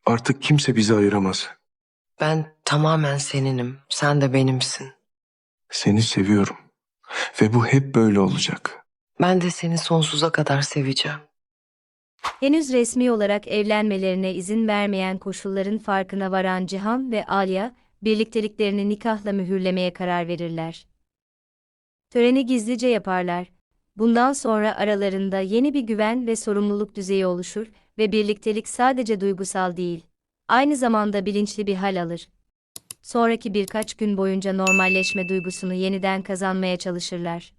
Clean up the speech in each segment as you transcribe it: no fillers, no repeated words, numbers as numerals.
Artık kimse bizi ayıramaz. Ben tamamen seninim. Sen de benimsin. Seni seviyorum. Ve bu hep böyle olacak. Ben de seni sonsuza kadar seveceğim. Henüz resmi olarak evlenmelerine izin vermeyen koşulların farkına varan Cihan ve Alya, birlikteliklerini nikahla mühürlemeye karar verirler. Töreni gizlice yaparlar. Bundan sonra aralarında yeni bir güven ve sorumluluk düzeyi oluşur ve birliktelik sadece duygusal değil, aynı zamanda bilinçli bir hal alır. Sonraki birkaç gün boyunca normalleşme duygusunu yeniden kazanmaya çalışırlar.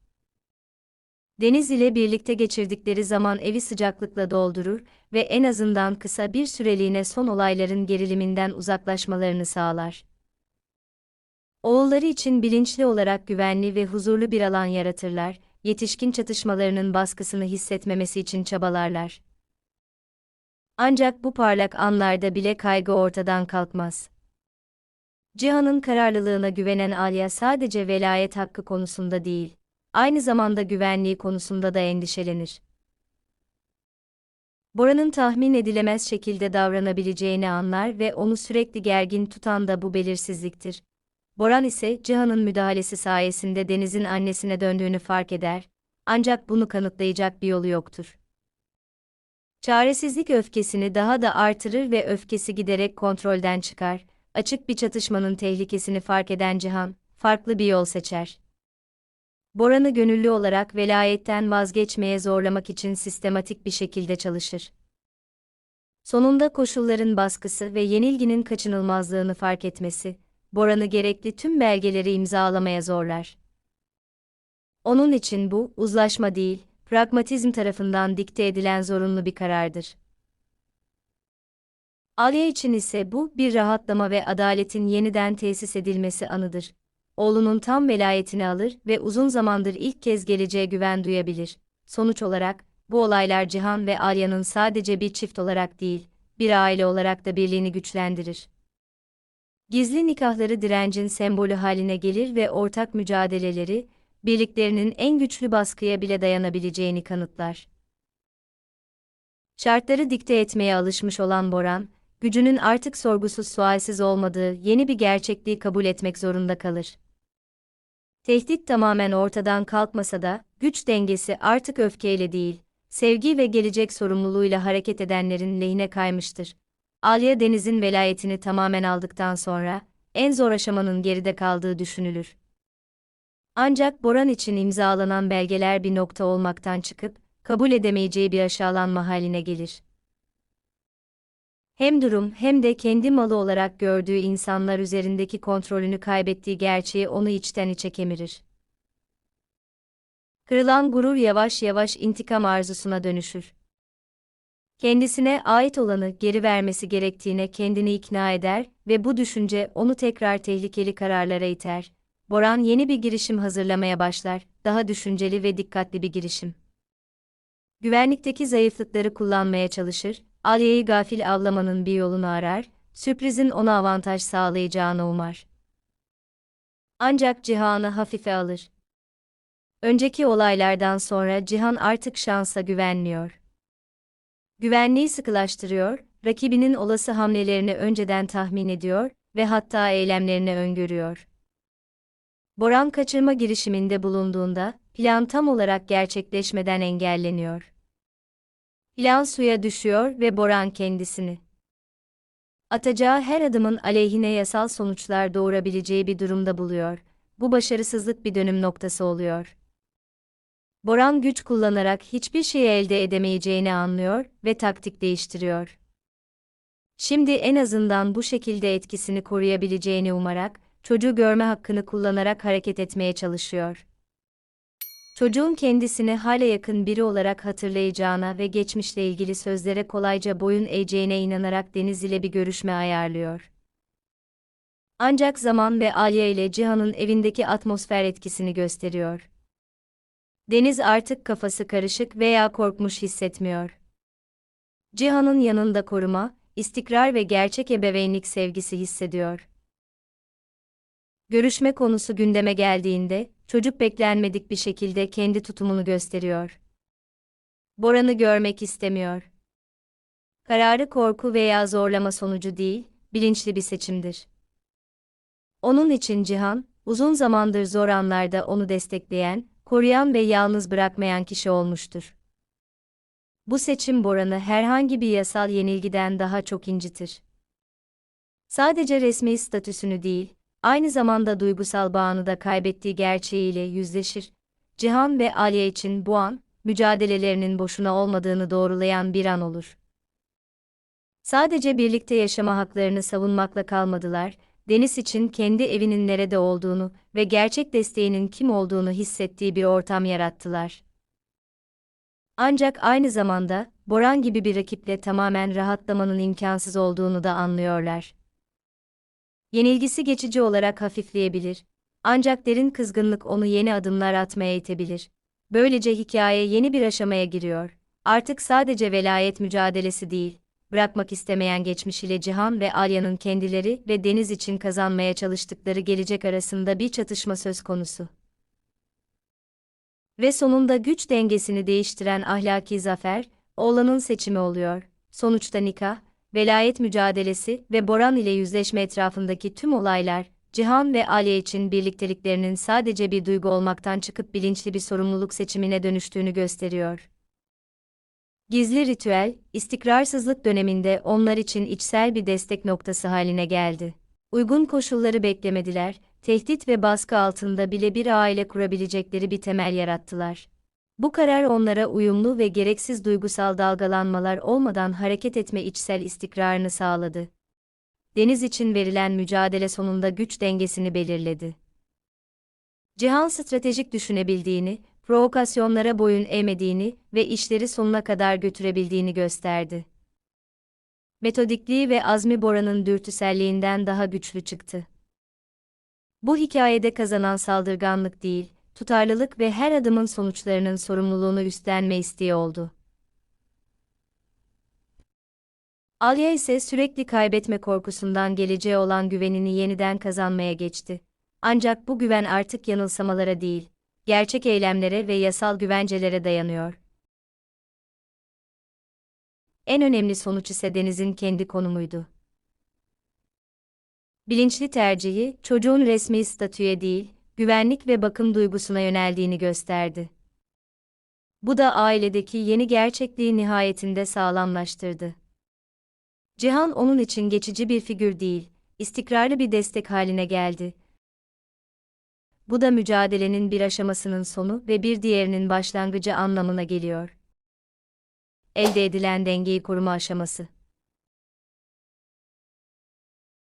Deniz ile birlikte geçirdikleri zaman evi sıcaklıkla doldurur ve en azından kısa bir süreliğine son olayların geriliminden uzaklaşmalarını sağlar. Oğulları için bilinçli olarak güvenli ve huzurlu bir alan yaratırlar, yetişkin çatışmalarının baskısını hissetmemesi için çabalarlar. Ancak bu parlak anlarda bile kaygı ortadan kalkmaz. Cihan'ın kararlılığına güvenen Alya sadece velayet hakkı konusunda değil, aynı zamanda güvenliği konusunda da endişelenir. Bora'nın tahmin edilemez şekilde davranabileceğini anlar ve onu sürekli gergin tutan da bu belirsizliktir. Boran ise Cihan'ın müdahalesi sayesinde Deniz'in annesine döndüğünü fark eder, ancak bunu kanıtlayacak bir yolu yoktur. Çaresizlik öfkesini daha da artırır ve öfkesi giderek kontrolden çıkar. Açık bir çatışmanın tehlikesini fark eden Cihan, farklı bir yol seçer. Boran'ı gönüllü olarak velayetten vazgeçmeye zorlamak için sistematik bir şekilde çalışır. Sonunda koşulların baskısı ve yenilginin kaçınılmazlığını fark etmesi, Boran'ı gerekli tüm belgeleri imzalamaya zorlar. Onun için bu, uzlaşma değil, pragmatizm tarafından dikte edilen zorunlu bir karardır. Alya için ise bu, bir rahatlama ve adaletin yeniden tesis edilmesi anıdır. Oğlunun tam velayetini alır ve uzun zamandır ilk kez geleceğe güven duyabilir. Sonuç olarak, bu olaylar Cihan ve Alya'nın sadece bir çift olarak değil, bir aile olarak da birliğini güçlendirir. Gizli nikahları direncin sembolü haline gelir ve ortak mücadeleleri, birliklerinin en güçlü baskıya bile dayanabileceğini kanıtlar. Şartları dikte etmeye alışmış olan Boran, gücünün artık sorgusuz sualsiz olmadığı yeni bir gerçekliği kabul etmek zorunda kalır. Tehdit tamamen ortadan kalkmasa da, güç dengesi artık öfkeyle değil, sevgi ve gelecek sorumluluğuyla hareket edenlerin lehine kaymıştır. Alya Deniz'in velayetini tamamen aldıktan sonra, en zor aşamanın geride kaldığı düşünülür. Ancak Boran için imzalanan belgeler bir nokta olmaktan çıkıp, kabul edemeyeceği bir aşağılanma haline gelir. Hem durum hem de kendi malı olarak gördüğü insanlar üzerindeki kontrolünü kaybettiği gerçeği onu içten içe kemirir. Kırılan gurur yavaş yavaş intikam arzusuna dönüşür. Kendisine ait olanı geri vermesi gerektiğine kendini ikna eder ve bu düşünce onu tekrar tehlikeli kararlara iter. Boran yeni bir girişim hazırlamaya başlar, daha düşünceli ve dikkatli bir girişim. Güvenlikteki zayıflıkları kullanmaya çalışır, Alya'yı gafil avlamanın bir yolunu arar, sürprizin ona avantaj sağlayacağını umar. Ancak Cihan'ı hafife alır. Önceki olaylardan sonra Cihan artık şansa güvenmiyor. Güvenliği sıkılaştırıyor, rakibinin olası hamlelerini önceden tahmin ediyor ve hatta eylemlerini öngörüyor. Boran kaçırma girişiminde bulunduğunda, plan tam olarak gerçekleşmeden engelleniyor. Plan suya düşüyor ve Boran kendisini atacağı her adımın aleyhine yasal sonuçlar doğurabileceği bir durumda buluyor. Bu başarısızlık bir dönüm noktası oluyor. Boran güç kullanarak hiçbir şey elde edemeyeceğini anlıyor ve taktik değiştiriyor. Şimdi en azından bu şekilde etkisini koruyabileceğini umarak, çocuğu görme hakkını kullanarak hareket etmeye çalışıyor. Çocuğun kendisini hala yakın biri olarak hatırlayacağına ve geçmişle ilgili sözlere kolayca boyun eğeceğine inanarak Deniz ile bir görüşme ayarlıyor. Ancak zaman ve Alya ile Cihan'ın evindeki atmosfer etkisini gösteriyor. Deniz artık kafası karışık veya korkmuş hissetmiyor. Cihan'ın yanında koruma, istikrar ve gerçek ebeveynlik sevgisi hissediyor. Görüşme konusu gündeme geldiğinde, çocuk beklenmedik bir şekilde kendi tutumunu gösteriyor. Boran'ı görmek istemiyor. Kararı korku veya zorlama sonucu değil, bilinçli bir seçimdir. Onun için Cihan, uzun zamandır zor anlarda onu destekleyen, koruyan ve yalnız bırakmayan kişi olmuştur. Bu seçim Boran'ı herhangi bir yasal yenilgiden daha çok incitir. Sadece resmi statüsünü değil, aynı zamanda duygusal bağını da kaybettiği gerçeğiyle yüzleşir. Cihan ve Alya için bu an, mücadelelerinin boşuna olmadığını doğrulayan bir an olur. Sadece birlikte yaşama haklarını savunmakla kalmadılar, Deniz için kendi evinin nerede olduğunu ve gerçek desteğinin kim olduğunu hissettiği bir ortam yarattılar. Ancak aynı zamanda, Boran gibi bir rakiple tamamen rahatlamanın imkansız olduğunu da anlıyorlar. Yenilgisi geçici olarak hafifleyebilir, ancak derin kızgınlık onu yeni adımlar atmaya itebilir. Böylece hikaye yeni bir aşamaya giriyor. Artık sadece velayet mücadelesi değil, bırakmak istemeyen geçmiş ile Cihan ve Alya'nın kendileri ve Deniz için kazanmaya çalıştıkları gelecek arasında bir çatışma söz konusu. Ve sonunda güç dengesini değiştiren ahlaki zafer, oğlanın seçimi oluyor. Sonuçta nikah, velayet mücadelesi ve Boran ile yüzleşme etrafındaki tüm olaylar, Cihan ve Alya için birlikteliklerinin sadece bir duygu olmaktan çıkıp bilinçli bir sorumluluk seçimine dönüştüğünü gösteriyor. Gizli ritüel, istikrarsızlık döneminde onlar için içsel bir destek noktası haline geldi. Uygun koşulları beklemediler, tehdit ve baskı altında bile bir aile kurabilecekleri bir temel yarattılar. Bu karar onlara uyumlu ve gereksiz duygusal dalgalanmalar olmadan hareket etme içsel istikrarını sağladı. Deniz için verilen mücadele sonunda güç dengesini belirledi. Cihan stratejik düşünebildiğini, provokasyonlara boyun eğmediğini ve işleri sonuna kadar götürebildiğini gösterdi. Metodikliği ve azmi Boran'ın dürtüselliğinden daha güçlü çıktı. Bu hikayede kazanan saldırganlık değil, tutarlılık ve her adımın sonuçlarının sorumluluğunu üstlenme isteği oldu. Alya ise sürekli kaybetme korkusundan geleceğe olan güvenini yeniden kazanmaya geçti. Ancak bu güven artık yanılsamalara değil, gerçek eylemlere ve yasal güvencelere dayanıyor. En önemli sonuç ise Deniz'in kendi konumuydu. Bilinçli tercihi, çocuğun resmi statüye değil, güvenlik ve bakım duygusuna yöneldiğini gösterdi. Bu da ailedeki yeni gerçekliği nihayetinde sağlamlaştırdı. Cihan onun için geçici bir figür değil, istikrarlı bir destek haline geldi. Bu da mücadelenin bir aşamasının sonu ve bir diğerinin başlangıcı anlamına geliyor. Elde edilen dengeyi koruma aşaması.